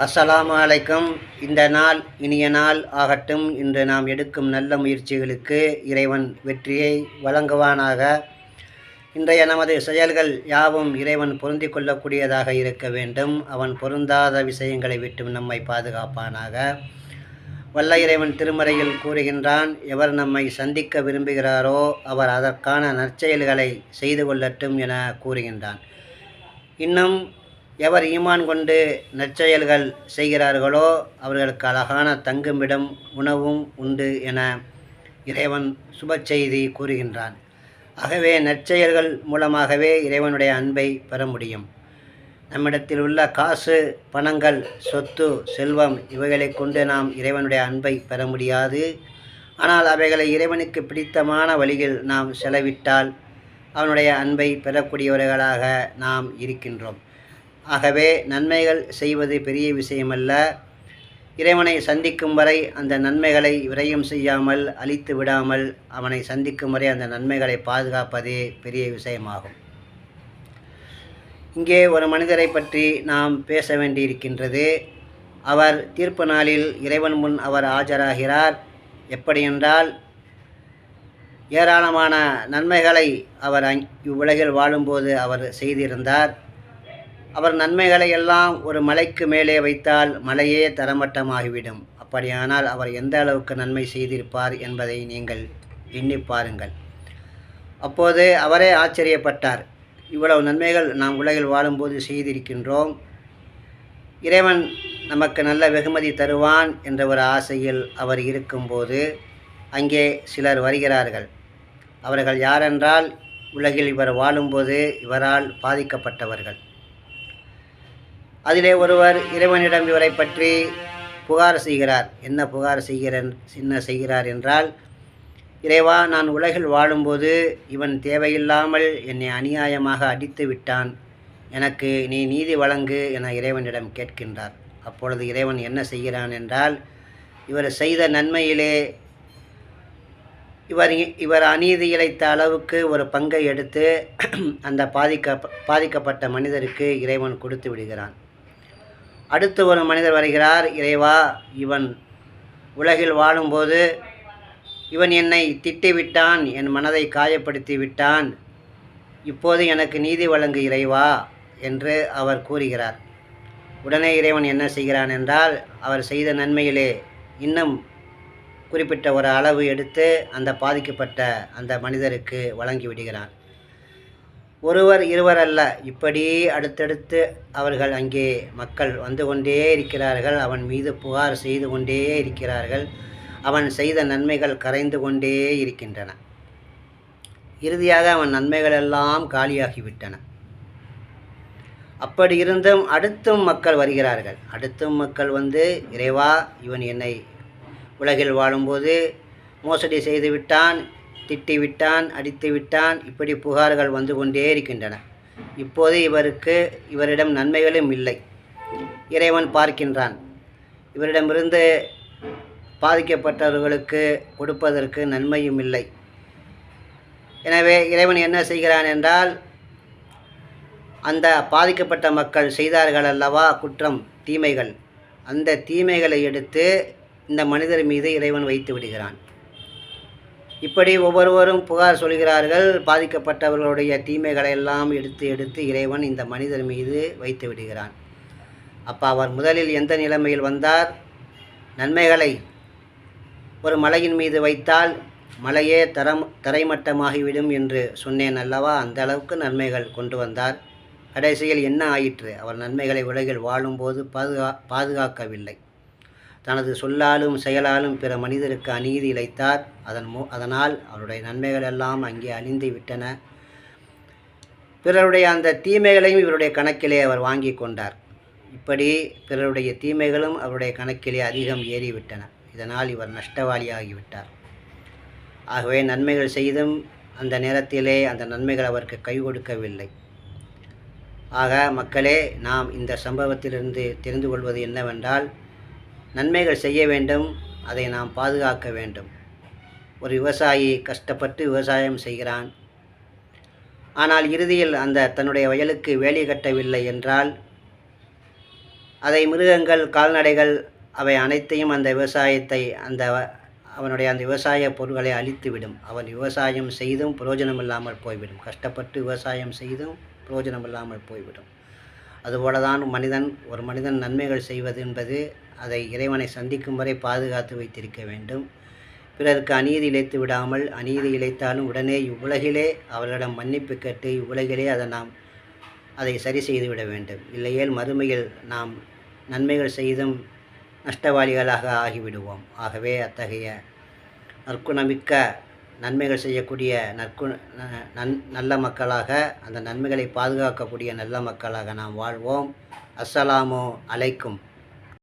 அஸ்ஸலாமு அலைக்கும். இந்த நாள் இனிய நாள் ஆகட்டும். இன்று நாம் எடுக்கும் நல்ல முயற்சிகளுக்கு இறைவன் வெற்றியை வழங்குவானாக. இன்றைய நமது செயல்கள் யாவும் இறைவன் பொருந்திக் கொள்ளக்கூடியதாக இருக்க வேண்டும். அவன் பொருந்தாத விஷயங்களை விட்டு நம்மை பாதுகாப்பானாக. வல்ல இறைவன் திருமறையில் கூறுகின்றான், எவர் நம்மை சந்திக்க விரும்புகிறாரோ அவர் அதற்கான நற்செயல்களை செய்து கொள்ளட்டும் என கூறுகின்றான். இன்னும் எவர் ஈமான் கொண்டு நற்செயல்கள் செய்கிறார்களோ அவர்களுக்கு அழகான தங்குமிடம் உணவும் உண்டு என இறைவன் சுப செய்தி கூறுகின்றான். ஆகவே நற்செயல்கள் மூலமாகவே இறைவனுடைய அன்பை பெற முடியும். நம்மிடத்தில் உள்ள காசு, பணங்கள், சொத்து, செல்வம் இவைகளை கொண்டு நாம் இறைவனுடைய அன்பை பெற முடியாது. ஆனால் அவைகளை இறைவனுக்கு பிடித்தமான வழியில் நாம் செலவிட்டால் அவனுடைய அன்பை பெறக்கூடியவர்களாக நாம் இருக்கின்றோம். ஆகவே நன்மைகள் செய்வது பெரிய விஷயமல்ல. இறைவனை சந்திக்கும் வரை அந்த நன்மைகளை விரயம் செய்யாமல் அழித்து விடாமல் அவனை சந்திக்கும் வரை அந்த நன்மைகளை பாதுகாப்பதே பெரிய விஷயமாகும். இங்கே ஒரு மனிதரை பற்றி நாம் பேச வேண்டியிருக்கின்றது. அவர் தீர்ப்பு நாளில் இறைவன் முன் அவர் ஆஜராகிறார். எப்படியென்றால், ஏராளமான நன்மைகளை அவர் இவ்வுலகில் வாழும்போது அவர் செய்திருந்தார். அவர் நன்மைகளை எல்லாம் ஒரு மலைக்கு மேலே வைத்தால் மலையே தரமட்டமாகிவிடும். அப்படியானால் அவர் எந்த அளவுக்கு நன்மை செய்திருப்பார் என்பதை நீங்கள் எண்ணி பாருங்கள். அப்போது அவரே ஆச்சரியப்பட்டார். இவ்வளவு நன்மைகள் நாம் உலகில் வாழும்போது செய்திருக்கின்றோம், இறைவன் நமக்கு நல்ல வெகுமதி தருவான் என்ற ஒரு ஆசையில் அவர் இருக்கும்போது அங்கே சிலர் வருகிறார்கள். அவர்கள் யாரென்றால், உலகில் இவர் வாழும்போது இவரால் பாதிக்கப்பட்டவர்கள். அதிலே ஒருவர் இறைவனிடம் இவரை பற்றி புகார் செய்கிறார். என்ன செய்கிறார் என்றால், இறைவா, நான் உலகில் வாழும்போது இவன் தேவையில்லாமல் என்னை அநியாயமாக அடித்து விட்டான், எனக்கு நீ நீதி வழங்கு என இறைவனிடம் கேட்கின்றார். அப்பொழுது இறைவன் என்ன செய்கிறான் என்றால், இவர் செய்த நன்மையிலே இவர் அநீதி இழைத்த அளவுக்கு ஒரு பங்கை எடுத்து அந்த பாதிக்கப்பட்ட மனிதருக்கு இறைவன் கொடுத்து விடுகிறான். அடுத்து ஒரு மனிதர் வருகிறார். இறைவா, இவன் உலகில் வாழும்போது இவன் என்னை திட்டிவிட்டான், என் மனதை காயப்படுத்தி விட்டான், இப்போது எனக்கு நீதி வழங்கு இறைவா என்று அவர் கூறுகிறார். உடனே இறைவன் என்ன செய்கிறான் என்றால், அவர் செய்த நன்மையிலே இன்னும் குறிப்பிட்ட ஒரு அளவு எடுத்து அந்த பாதிக்கப்பட்ட அந்த மனிதருக்கு வழங்கி விடுகிறான். ஒருவர் இருவர் அல்ல, இப்படி அடுத்தடுத்து அவர்கள் அங்கே மக்கள் வந்து கொண்டே இருக்கிறார்கள். அவன் மீது புகார் செய்து கொண்டே இருக்கிறார்கள். அவன் செய்த நன்மைகள் கரைந்து கொண்டே இருக்கின்றன. இறுதியாக அவன் நன்மைகள் எல்லாம் காலியாகிவிட்டன. அப்படி இருந்தும் அடுத்தும் மக்கள் வருகிறார்கள். அடுத்தும் மக்கள் வந்து, இறைவா, இவன் என்னை உலகில் வாழும்போது மோசடி செய்து விட்டான், திட்டி விட்டான், அடித்து விட்டான், இப்படி புகார்கள் வந்து கொண்டே இருக்கின்றன. இப்போது இவரிடம் நன்மைகளும் இல்லை. இறைவன் பார்க்கின்றான். இவரிடமிருந்து பாதிக்கப்பட்டவர்களுக்கு கொடுப்பதற்கு நன்மையும் இல்லை. எனவே இறைவன் என்ன செய்கிறான் என்றால், அந்த பாதிக்கப்பட்ட மக்கள் செய்தார்கள் அல்லவா குற்றம், தீமைகள், அந்த தீமைகளை எடுத்து இந்த மனிதர் மீது இறைவன் வைத்து விடுகிறான். இப்படி ஒவ்வொருவரும் புகார் சொல்கிறார்கள். பாதிக்கப்பட்டவர்களுடைய தீமைகளை எல்லாம் எடுத்து இறைவன் இந்த மனிதர் மீது வைத்து விடுகிறான். அப்போ அவர் முதலில் எந்த நிலைமையில் வந்தார்? நன்மைகளை ஒரு மலையின் மீது வைத்தால் மலையே தரைமட்டமாகிவிடும் என்று சொன்னேன் அல்லவா, அந்த அளவுக்கு நன்மைகள் கொண்டு வந்தார். கடைசியில் என்ன ஆயிற்று? அவர் நன்மைகளை உலகில் வாழும்போது பாதுகாக்கவில்லை. தனது சொல்லாலும் செயலாலும் பிற மனிதருக்கு அநீதி இழைத்தார். அதனால் அவருடைய நன்மைகள் எல்லாம் அங்கே அழிந்து விட்டன. பிறருடைய அந்த தீமைகளையும் இவருடைய கணக்கிலே அவர் வாங்கி கொண்டார். இப்படி பிறருடைய தீமைகளும் அவருடைய கணக்கிலே அதிகம் ஏறிவிட்டன. இதனால் இவர் நஷ்டவாளியாகிவிட்டார். ஆகவே நன்மைகள் செய்தும் அந்த நேரத்திலே அந்த நன்மைகள் அவருக்கு கை கொடுக்கவில்லை. ஆக மக்களே, நாம் இந்த சம்பவத்திலிருந்து தெரிந்து கொள்வது என்னவென்றால், நன்மைகள் செய்ய வேண்டும், அதை நாம் பாதுகாக்க வேண்டும். ஒரு விவசாயி கஷ்டப்பட்டு விவசாயம் செய்கிறான். ஆனால் இறுதியில் அந்த தன்னுடைய வயலுக்கு வேலி கட்டவில்லை என்றால் அதை மிருகங்கள், கால்நடைகள் அவை அனைத்தையும் அந்த விவசாயத்தை அவனுடைய அந்த விவசாய பொருட்களை அழித்துவிடும். அவன் விவசாயம் செய்தும் பிரயோஜனம் இல்லாமல் போய்விடும். கஷ்டப்பட்டு விவசாயம் செய்தும் பிரயோஜனம் இல்லாமல் போய்விடும். அதுபோல தான் ஒரு மனிதன் நன்மைகள் செய்வது என்பது அதை இறைவனை சந்திக்கும் வரை பாதுகாத்து வைத்திருக்க வேண்டும். பிறருக்கு அநீதி இழைத்து விடாமல், அநீதி இழைத்தாலும் உடனே இவ்வுலகிலே அவர்களிடம் மன்னிப்பு கேட்டு இவ்வுலகிலே அதை சரி செய்துவிட வேண்டும். இல்லையேல் மறுமையில் நாம் நன்மைகள் செய்தும் நஷ்டவாளிகளாக ஆகிவிடுவோம். ஆகவே அத்தகைய நற்குணமிக்க நன்மைகள் செய்யக்கூடிய நல்ல மக்களாக, அந்த நன்மைகளை பாதுகாக்கக்கூடிய நல்ல மக்களாக நாம் வாழ்வோம். அஸ்ஸலாமு அலைக்கும்.